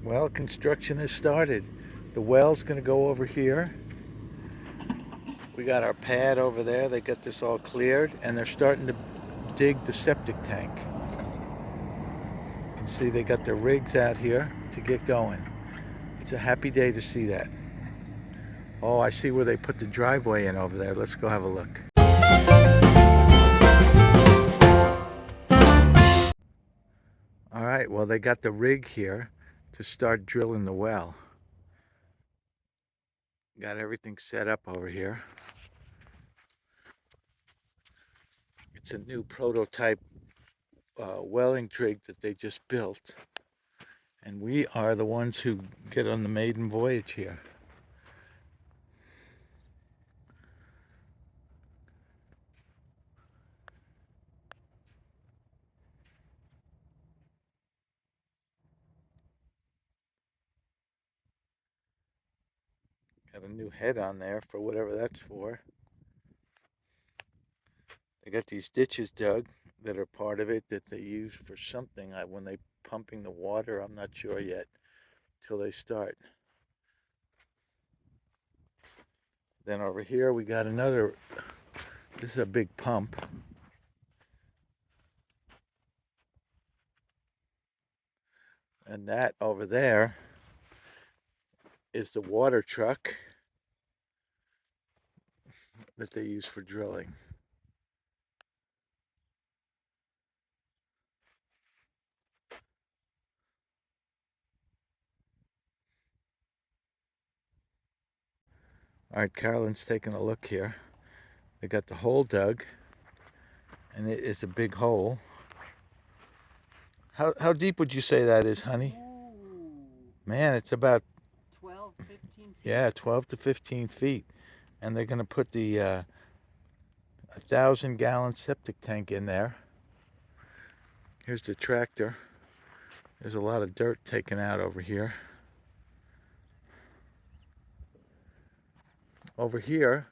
Well, construction has started. The well's going to go over here. We got our pad over there. They got this all cleared, and they're starting to dig the septic tank. You can see they got their rigs out here to get going. It's a happy day to see that. Oh, I see where they put the driveway in over there. Let's go have a look. All right, well, they got the rig here to start drilling the well. Got everything set up over here. It's a new prototype welling rig that they just built. And we are the ones who get on the maiden voyage here. Got a new head on there for whatever that's for. They got these ditches dug that are part of it that they use for something. When they pumping the water, I'm not sure yet till they start. Then over here we got another, this is a big pump. And that over there is the water truck that they use for drilling. All right, Carolyn's taking a look here. They got the hole dug, and it is a big hole. How deep would you say that is, honey? Ooh, Man, it's about 12, 15 feet. Yeah, 12 to 15 feet. And they're going to put the 1,000-gallon septic tank in there. Here's the tractor. There's a lot of dirt taken out over here. Over here,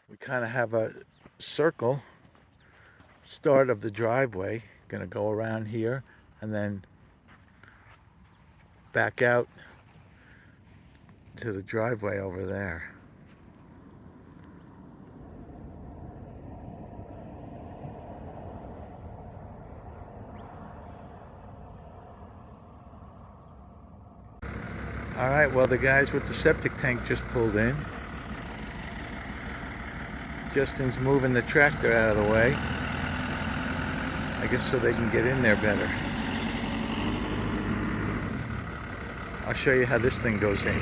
we kind of have a circle start of the driveway. Going to go around here and then back out to the driveway over there. All right, well, the guys with the septic tank just pulled in. Justin's moving the tractor out of the way. I guess so they can get in there better. I'll show you how this thing goes in.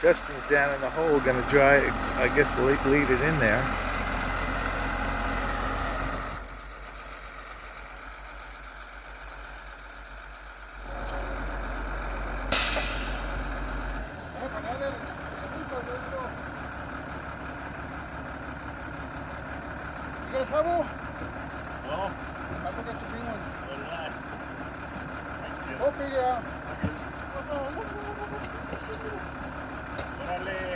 Justin's down in the hole, gonna dry, I guess, lead it in there. You got a shovel? No. I forgot to bring one. So did I. Thank you. We'll figure out. Órale.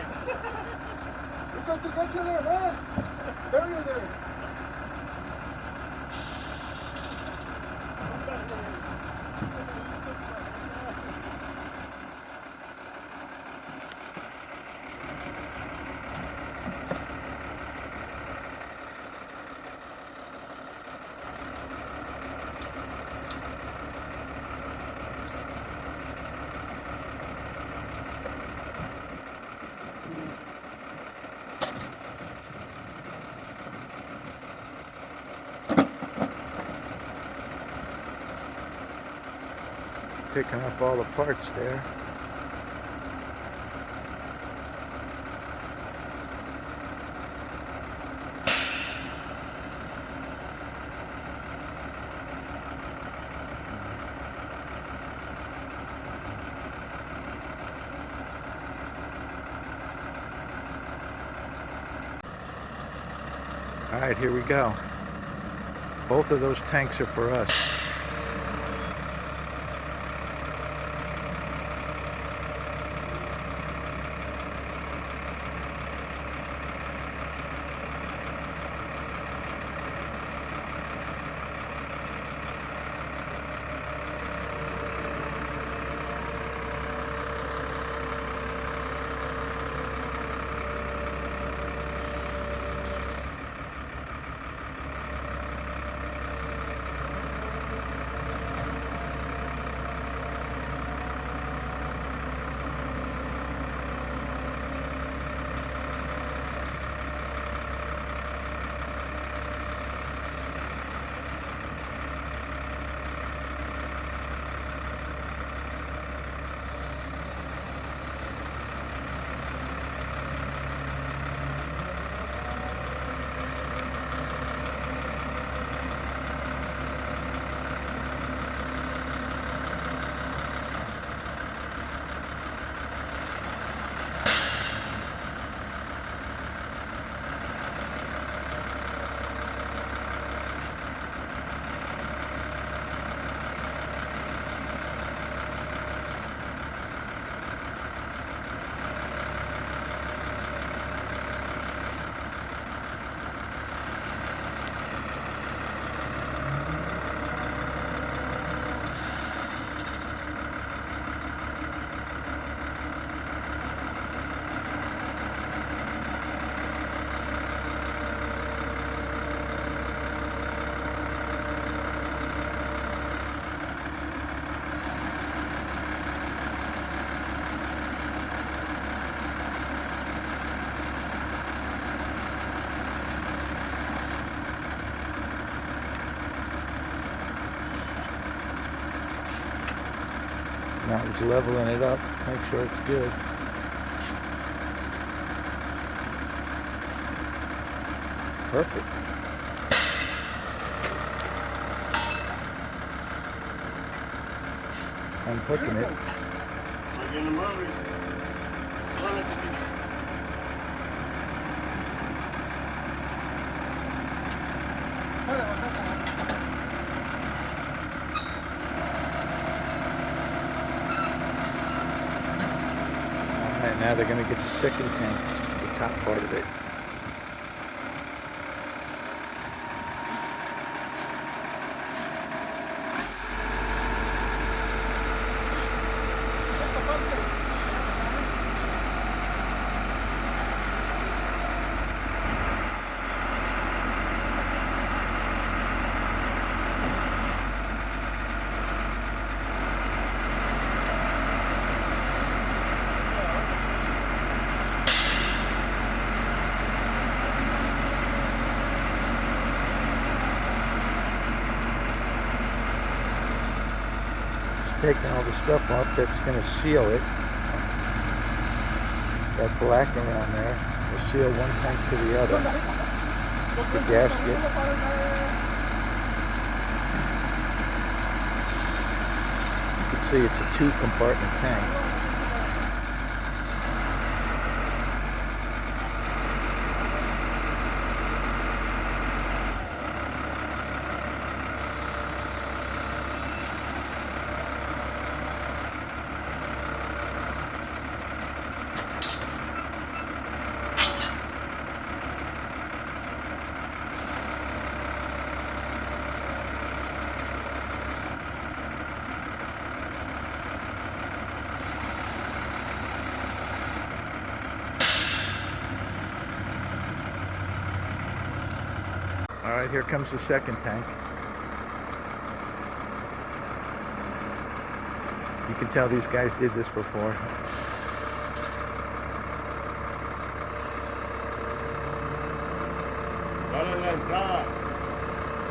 You got you there, man. Bury you there. Taking off all the parts there. All right, here we go. Both of those tanks are for us. Now he's leveling it up, make sure it's good. Perfect. I'm hooking it. Like in the movie. Alright, now they're going to get the second tank, the top part of it. Taking all the stuff off that's going to seal it. That black around there will seal one tank to the other. The gasket. You can see it's a 2-compartment tank. All right, here comes the second tank. You can tell these guys did this before. ¿Cuál es la entrada?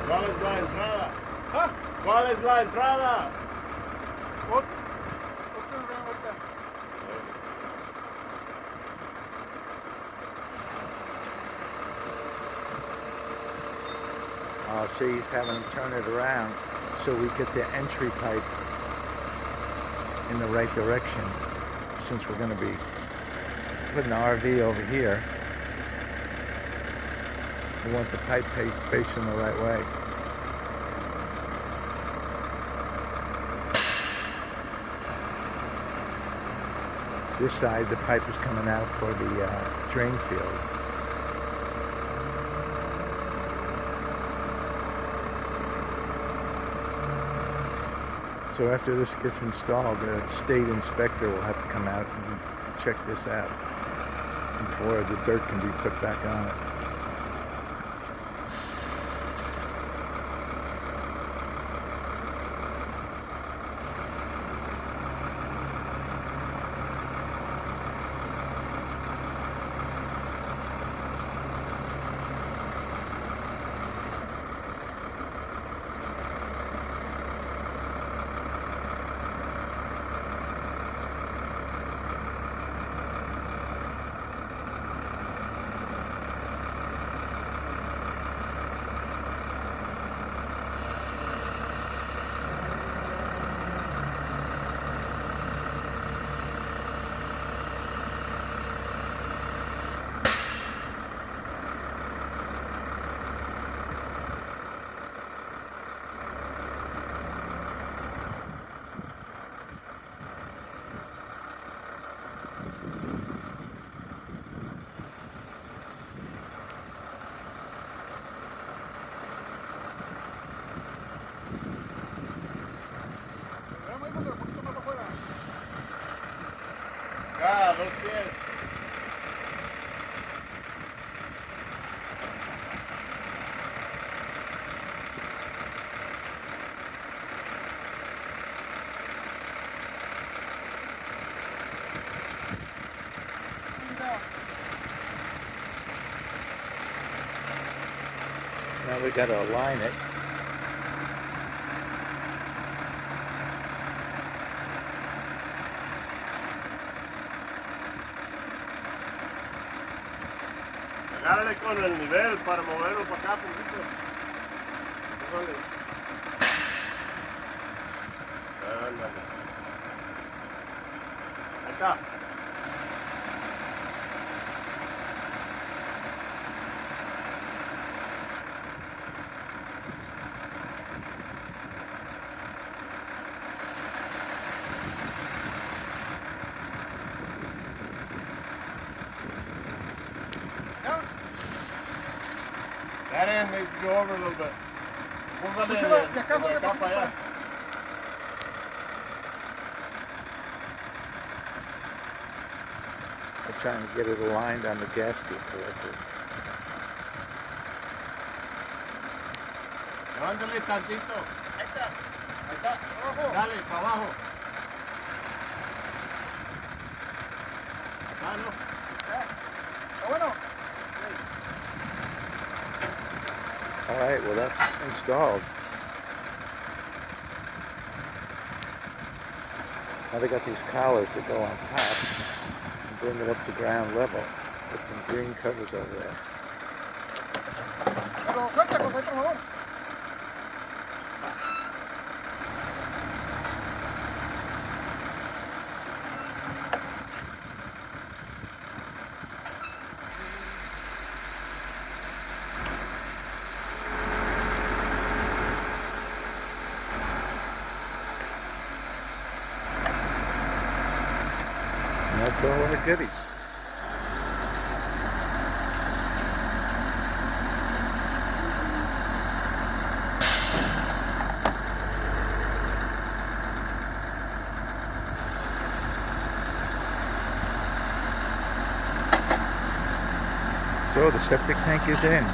¿Cuál es la entrada? ¿Ah? ¿Cuál es la entrada? Oh, see, he's having them turn it around so we get the entry pipe in the right direction, since we're going to be putting the RV over here. We want the pipe facing the right way. This side, the pipe is coming out for the drain field. So after this gets installed, the state inspector will have to come out and check this out before the dirt can be put back on it. Acá, 2 pies. Now we got to align it. Agárrale con el nivel para moverlo para acá poquito. Póngale. Ándale. Ahí está. That end needs to go over a little bit. Póngale de acá para allá. I'm trying to get it aligned on the gasket correctly. Levántale tantito. Ahí está. Ahí está. Abajo. Dale, para abajo. Ah, no. Está bueno. All right, well that's installed. Now they got these collars that go on top and bring it up to ground level. Put some green covers over there. Pero suelta, por favor. And that's all our goodies. So the septic tank is in.